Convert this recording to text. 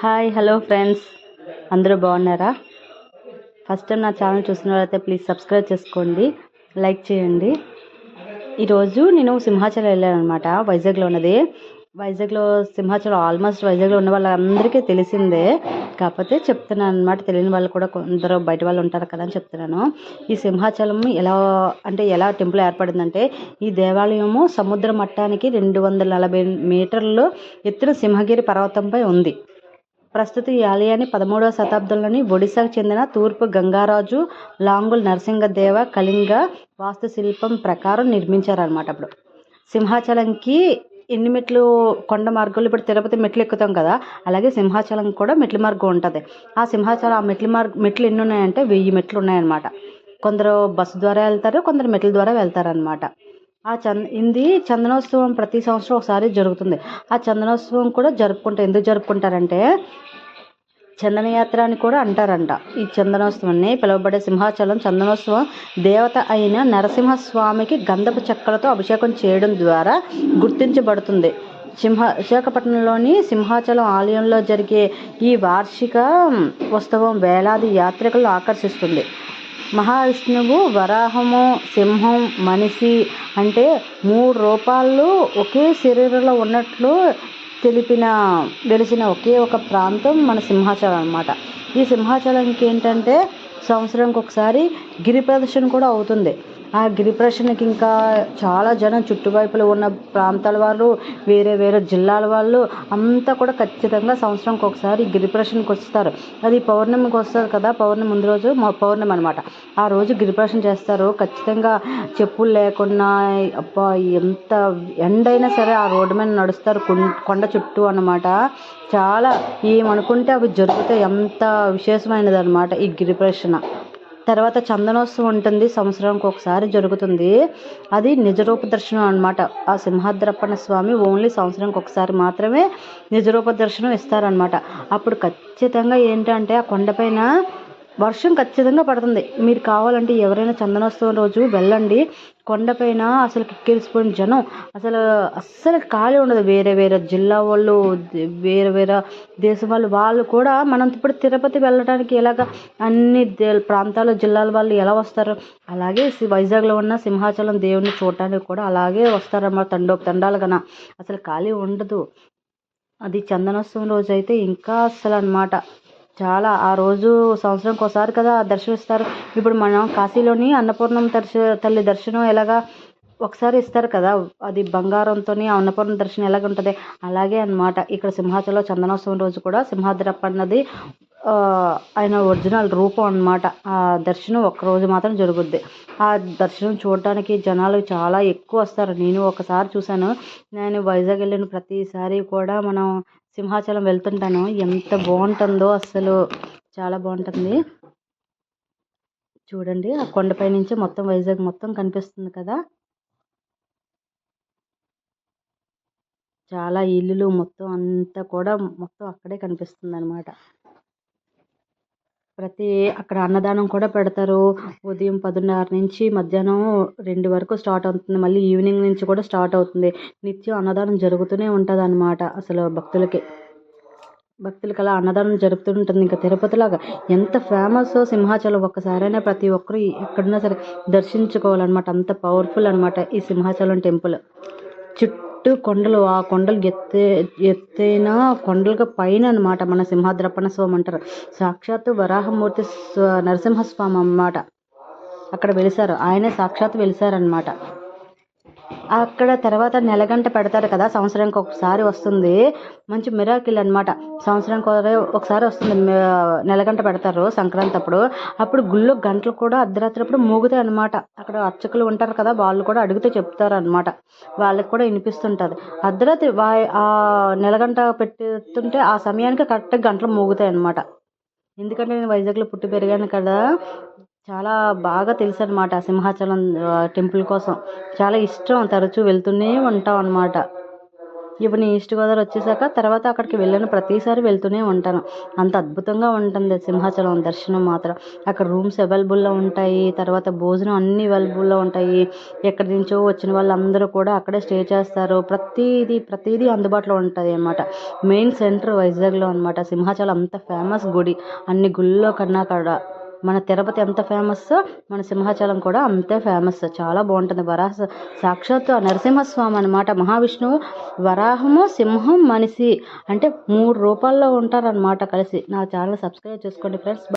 Hi hello friends, అందరూ బాగున్నారా? First time నా ఛానల్ చూసిన వాళ్ళైతే ప్లీజ్ సబ్స్క్రైబ్ చేసుకోండి, లైక్ చేయండి. ఈరోజు నేను సింహాచలం వెళ్ళాను అనమాట. వైజాగ్లో ఉన్నది. వైజాగ్లో సింహాచలం ఆల్మోస్ట్ వైజాగ్లో ఉన్న వాళ్ళందరికీ తెలిసిందే, కాకపోతే చెప్తున్నాను అనమాట. తెలియని వాళ్ళు కూడా కొందరు బయట వాళ్ళు ఉంటారు కదా అని చెప్తున్నాను. ఈ సింహాచలం ఎలా టెంపుల్ ఏర్పడిందంటే, ఈ దేవాలయము సముద్ర మట్టానికి 240 మీటర్లు ఎత్తున సింహగిరి పర్వతంపై ఉంది. ప్రస్తుత ఈ ఆలయాన్ని 13వ శతాబ్దంలోని ఒడిశాకు చెందిన తూర్పు గంగారాజు లాంగుల్ నరసింహదేవ కళింగ వాస్తుశిల్పం ప్రకారం నిర్మించారనమాట. అప్పుడు సింహాచలంకి ఎన్ని మెట్లు కొండ మార్గంలో, ఇప్పుడు తిరుపతి మెట్లు ఎక్కుతాం కదా, అలాగే సింహాచలం కూడా మెట్ల మార్గం ఉంటుంది. ఆ సింహాచలం మెట్లు ఎన్ని ఉన్నాయంటే 1000 మెట్లు ఉన్నాయన్నమాట. కొందరు బస్సు ద్వారా వెళ్తారు, కొందరు మెట్ల ద్వారా వెళ్తారనమాట. ఇది చందనోత్సవం ప్రతి సంవత్సరం ఒకసారి జరుగుతుంది. ఆ చందనోత్సవం కూడా ఎందుకు జరుపుకుంటారంటే, చందనయాత్ర అని కూడా అంటారంట. ఈ చందనోత్సవాన్ని పిలువబడే సింహాచలం చందనోత్సవం దేవత అయిన నరసింహస్వామికి గంధపు చెక్కలతో అభిషేకం చేయడం ద్వారా గుర్తించబడుతుంది. విశాఖపట్నంలోని సింహాచలం ఆలయంలో జరిగే ఈ వార్షిక ఉత్సవం వేలాది యాత్రికులను ఆకర్షిస్తుంది. మహావిష్ణువు వరాహము, సింహం, మనిషి అంటే 3 రూపాలు ఒకే శరీరంలో ఉన్నట్లు వెలిసిన ఒకే ఒక ప్రాంతం మన సింహాచలం అన్నమాట. ఈ సింహాచలంకి ఏంటంటే సంవత్సరానికి ఒకసారి గిరి ప్రదర్శన కూడా అవుతుంది. ఆ గిరి ప్రదర్శనకి ఇంకా చాలా జనం, చుట్టువైపులో ఉన్న ప్రాంతాల వాళ్ళు, వేరే వేరే జిల్లాల వాళ్ళు అంతా కూడా ఖచ్చితంగా సంవత్సరానికి ఒకసారి గిరి ప్రదర్శనకి వస్తారు. అది పౌర్ణమికి వస్తుంది కదా, పౌర్ణమి ముందు రోజు పౌర్ణమి అనమాట. ఆ రోజు గిరి ప్రదర్శన చేస్తారు. ఖచ్చితంగా చెప్పులు లేకుండా, అబ్బా ఎంత ఎండైనా సరే ఆ రోడ్డు మీద నడుస్తారు, కొండ చుట్టూ అన్నమాట. చాలా ఏమనుకుంటే అవి జరుగుతాయి. ఎంత విశేషమైనది అనమాట ఈ గిరి ప్రదర్శన. తర్వాత చందనోత్సవం ఉంటుంది, సంవత్సరానికి ఒకసారి జరుగుతుంది. అది నిజరూప దర్శనం అనమాట. ఆ సింహాద్రప్పన్న స్వామి ఓన్లీ సంవత్సరానికి ఒకసారి మాత్రమే నిజరూప దర్శనం ఇస్తారనమాట. అప్పుడు ఖచ్చితంగా ఏంటంటే ఆ కొండపైన వర్షం ఖచ్చితంగా పడుతుంది. మీరు కావాలంటే ఎవరైనా చందనోత్సవం రోజు వెళ్ళండి. కొండపైన అసలు కిక్కిరిసిపోయిన జనం, అస్సలు ఖాళీ ఉండదు. వేరే వేరే జిల్లా వాళ్ళు, వేరే వేరే దేశం వాళ్ళు కూడా మనం ఇప్పుడు తిరుపతి వెళ్ళడానికి ఎలాగ అన్ని ప్రాంతాల జిల్లాల వాళ్ళు ఎలా వస్తారు, అలాగే వైజాగ్లో ఉన్న సింహాచలం దేవుడిని చూడటానికి కూడా అలాగే వస్తారన్నమాట. తండాలుగా అసలు ఖాళీ ఉండదు. అది చందనోత్సవం రోజు అయితే ఇంకా అస్సలు అనమాట. చాలా ఆ రోజు సంవత్సరానికి ఒకసారి కదా దర్శనమిస్తారు. ఇప్పుడు మనం కాశీలోని అన్నపూర్ణం తల్లి దర్శనం ఎలాగా ఒకసారి ఇస్తారు కదా, అది బంగారంతో అన్నపూర్ణ దర్శనం ఎలాగ ఉంటుంది, అలాగే అనమాట. ఇక్కడ సింహాచలం చందనోత్సవం రోజు కూడా సింహాద్రప్ప అన్నది ఆయన ఒరిజినల్ రూపం అనమాట. ఆ దర్శనం ఒక్కరోజు మాత్రం జరుగుద్ది. ఆ దర్శనం చూడడానికి జనాలు చాలా ఎక్కువ వస్తారు. నేను ఒకసారి చూశాను. నేను వైజాగ్ వెళ్ళిన ప్రతిసారి కూడా మనం సింహాచలం వెళ్తుంటాను. ఎంత బాగుంటుందో అసలు, చాలా బాగుంటుంది. చూడండి, ఆ కొండపై నుంచి మొత్తం వైజాగ్ మొత్తం కనిపిస్తుంది కదా. చాలా ఇల్లులు మొత్తం అంతా కూడా మొత్తం అక్కడే కనిపిస్తుంది అనమాట. అక్కడ అన్నదానం కూడా పెడతారు. ఉదయం 10:30 నుంచి మధ్యాహ్నం 2 వరకు స్టార్ట్ అవుతుంది. మళ్ళీ ఈవినింగ్ నుంచి కూడా స్టార్ట్ అవుతుంది. నిత్యం అన్నదానం జరుగుతూనే ఉంటుంది అనమాట. అసలు భక్తులకి అలా అన్నదానం జరుగుతుంటుంది. ఇంకా తిరుపతిలాగా ఎంత ఫేమస్ సింహాచలం, ఒక్కసారైనా ప్రతి ఒక్కరు ఎక్కడున్నా సరే దర్శించుకోవాలన్నమాట. అంత పవర్ఫుల్ అనమాట ఈ సింహాచలం టెంపుల్. చుట్టూ కొండలు, ఆ కొండలు ఎత్తైన కొండలకు పైన అనమాట మన సింహాద్రప్పన్న స్వామి అంటారు. సాక్షాత్తు వరాహమూర్తి నరసింహస్వామి అన్నమాట. అక్కడ వెలిసారు, ఆయనే సాక్షాత్తు వెలిసారనమాట. అక్కడ తర్వాత నెలగంట పెడతారు కదా, సంవత్సరానికి ఒకసారి వస్తుంది. మంచి మిరాకిల్ అనమాట. సంవత్సరానికి ఒకసారి వస్తుంది. నెలగంట పెడతారు సంక్రాంతి అప్పుడు గుళ్ళో గంటలు కూడా అర్ధరాత్రి అప్పుడు మోగుతాయి అనమాట. అక్కడ అర్చకులు ఉంటారు కదా, వాళ్ళు కూడా అడిగితే చెప్తారు అనమాట. వాళ్ళకి కూడా వినిపిస్తుంటుంది. అర్ధరాత్రి ఆ నెలగంట పెట్టుతుంటే ఆ సమయానికి కరెక్ట్గా గంటలు మోగుతాయి అనమాట. ఎందుకంటే నేను వైజాగ్లో పుట్టి పెరిగాను కదా, చాలా బాగా తెలుసు అనమాట. సింహాచలం టెంపుల్ కోసం చాలా ఇష్టం, తరచూ వెళ్తూనే ఉంటాం అనమాట. ఇప్పుడు నేను ఈస్ట్ గోదావరి వచ్చేసాక తర్వాత అక్కడికి వెళ్ళిన ప్రతిసారి వెళ్తూనే ఉంటాను. అంత అద్భుతంగా ఉంటుంది సింహాచలం దర్శనం మాత్రం. అక్కడ రూమ్స్ అవైలబుల్లో ఉంటాయి, తర్వాత భోజనం అన్నీ అవైలబుల్లో ఉంటాయి. ఎక్కడి నుంచో వచ్చిన వాళ్ళందరూ కూడా అక్కడే స్టే చేస్తారు. ప్రతిదీ అందుబాటులో ఉంటుంది అన్నమాట. మెయిన్ సెంటర్ వైజాగ్లో అనమాట. సింహాచలం అంత ఫేమస్ గుడి. అన్ని గుళ్ళలో కన్నా కూడా మన తిరుపతి ఎంత ఫేమస్, మన సింహాచలం కూడా అంతే ఫేమస్. చాలా బాగుంటుంది. సాక్షాత్తు ఆ నరసింహస్వామి అనమాట. మహావిష్ణువు వరాహము, సింహం, మనిషి అంటే 3 రూపాల్లో ఉంటారనమాట కలిసి. నా ఛానల్ సబ్స్క్రైబ్ చేసుకోండి ఫ్రెండ్స్.